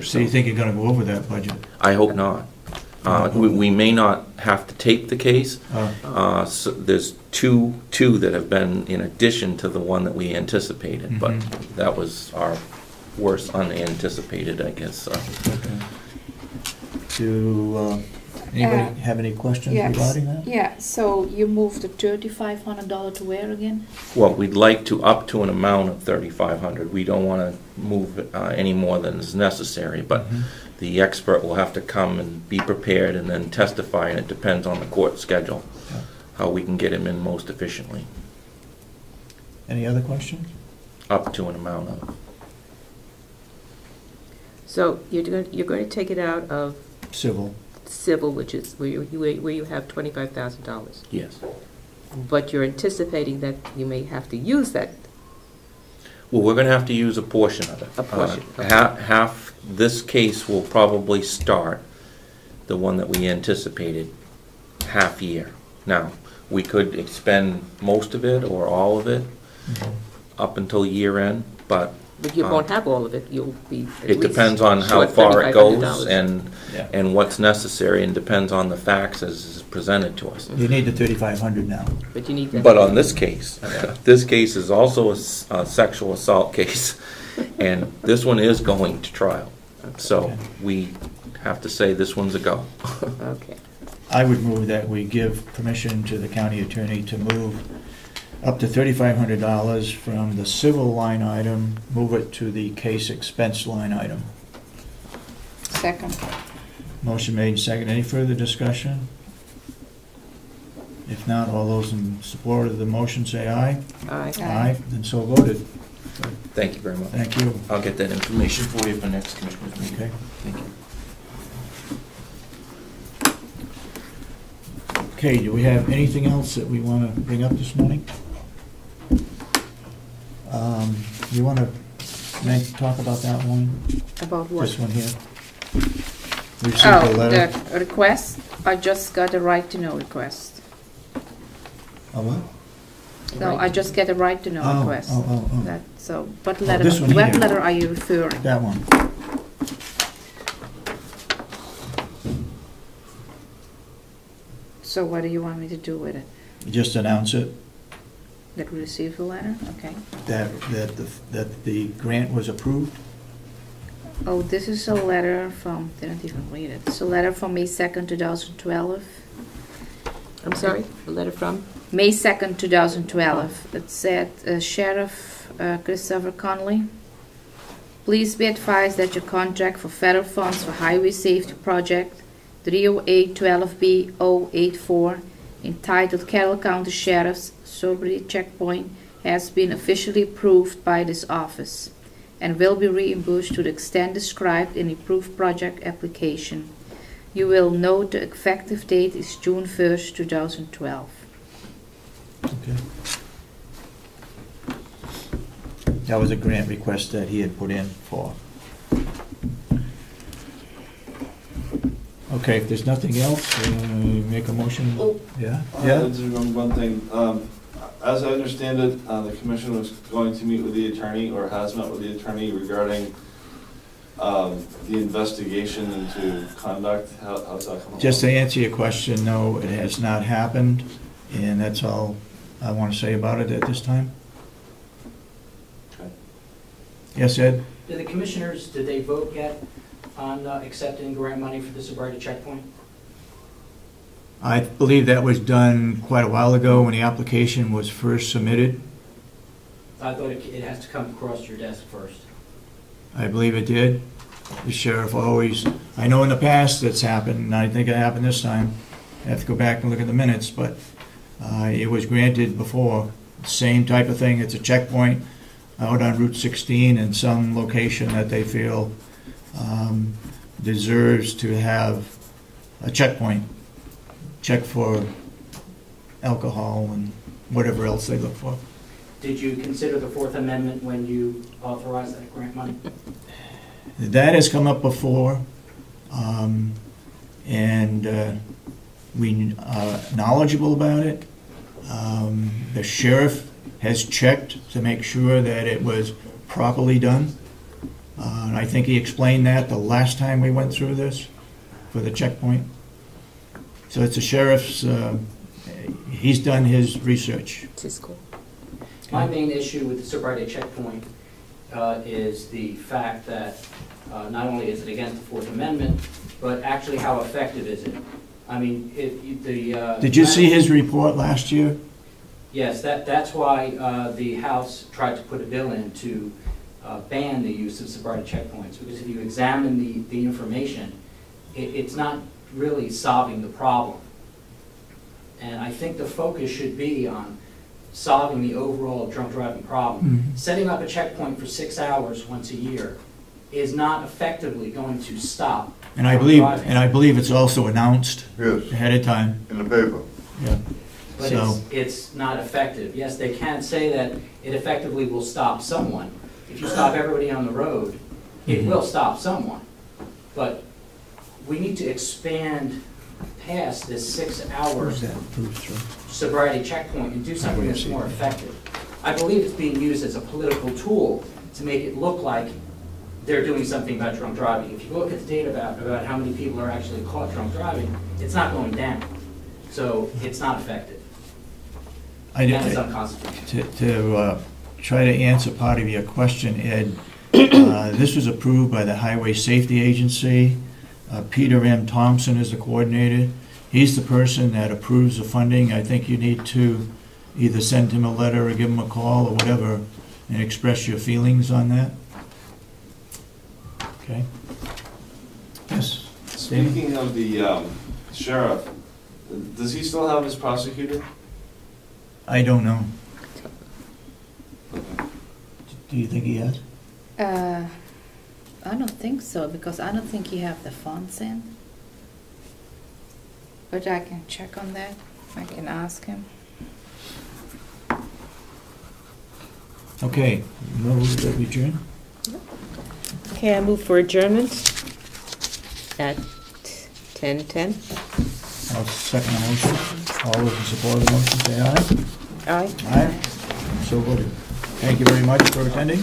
So you think you're going to go over that budget? I hope not. We may not have to take the case. So there's two that have been in addition to the one that we anticipated, but that was our worst unanticipated, I guess. Okay. Do anybody have any questions regarding that? Yeah, so you moved the $3,500 to where again? Well, we'd like to up to an amount of $3,500. We don't want to move any more than is necessary, but the expert will have to come and be prepared and then testify, and it depends on the court schedule, how we can get him in most efficiently. Any other questions? Up to an amount of. So you're going to take it out of Civil. civil, which is where you have $25,000. Yes. But you're anticipating that you may have to use that. Well, we're going to have to use a portion of it. A portion. Half this case will probably start, the one that we anticipated, half year. Now, we could expend most of it or all of it up until year end, but you won't have all of it. You'll be. It depends on how far it goes and what's necessary, and depends on the facts as is presented to us. You need the $3,500 now. But you need that. But on this case, this case is also a sexual assault case, and this one is going to trial. So we have to say this one's a go. Okay. I would move that we give permission to the county attorney to move up to $3,500 from the civil line item, move it to the case expense line item. Second. Motion made and second. Any further discussion? If not, all those in support of the motion say aye. Aye. Aye, then so voted. Thank you very much. Thank you. I'll get that information for you for next commissioner's meeting. Okay. Thank you. Okay, do we have anything else that we want to bring up this morning? You want to talk about that one? About what? This one here? We received a letter. The request, I just got a right to know request. A what? No, I just get a right to know request. That, so, what letter, this one what here. letter are you referring? That one. So what do you want me to do with it? Just announce it, That we received the letter? Okay. that the grant was approved. Oh, this is a letter from, didn't even read it. It's a letter from May 2nd, 2012. I'm sorry? A letter from? May 2nd, 2012. It said, Sheriff Christopher Connolly, please be advised that your contract for federal funds for Highway Safety Project 308-12B-084, entitled Carroll County Sheriff's Sobriety Checkpoint, has been officially approved by this office and will be reimbursed to the extent described in the approved project application. You will note the effective date is June 1st, 2012. Okay. That was a grant request that he had put in for. Okay, if there's nothing else, make a motion. Oh. Yeah? Just remember one thing. As I understand it, the commission was going to meet with the attorney, or has met with the attorney, regarding the investigation into conduct. How's that coming? Just to answer your question, no, it has not happened, and that's all I want to say about it at this time. Okay. Yes, Ed? Did the commissioners, did they vote yet on accepting grant money for the sobriety checkpoint? I believe that was done quite a while ago when the application was first submitted. I thought it has to come across your desk first. I believe it did. The sheriff always, I know in the past it's happened, and I think it happened this time. I have to go back and look at the minutes, but it was granted before. Same type of thing. It's a checkpoint out on Route 16 in some location that they feel deserves to have a checkpoint. Check for alcohol and whatever else they look for. Did you consider the Fourth Amendment when you authorized that grant money? That has come up before, and we are knowledgeable about it. The sheriff has checked to make sure that it was properly done, And I think he explained that the last time we went through this for the checkpoint. So it's the sheriff's, he's done his research. It's cool. My main issue with the sobriety checkpoint is the fact that not only is it against the Fourth Amendment, but actually how effective is it? I mean, Did you see his report last year? Yes, that's why the House tried to put a bill in to ban the use of sobriety checkpoints, because if you examine the information, it's not really solving the problem. And I think the focus should be on solving the overall drunk driving problem. Mm-hmm. Setting up a checkpoint for 6 hours once a year is not effectively going to stop And I believe it's also announced Yes, ahead of time. in the paper. Yeah. But So- it's not effective. Yes, they can say that it effectively will stop someone. If you stop everybody on the road, it will stop someone. But we need to expand past this 6 hour Where's that approved through? sobriety checkpoint and do something that's more effective. I believe it's being used as a political tool to make it look like they're doing something about drunk driving. If you look at the data about how many people are actually caught drunk driving, it's not going down. So it's not effective. And it's unconstitutional. To try to answer part of your question, Ed, this was approved by the Highway Safety Agency. Peter M. Thompson is the coordinator. He's the person that approves the funding. I think you need to either send him a letter or give him a call or whatever and express your feelings on that. Okay? Yes? Speaking of the sheriff, does he still have his prosecutor? I don't know. Okay. Do you think he has? I don't think so, because I don't think you have the funds in. But I can check on that. I can ask him. Okay, move that we adjourn. Okay, I move for adjournment at 10:10. I'll second the motion. All those in support of the motion, say aye. Aye. Aye. So voted. Thank you very much for attending.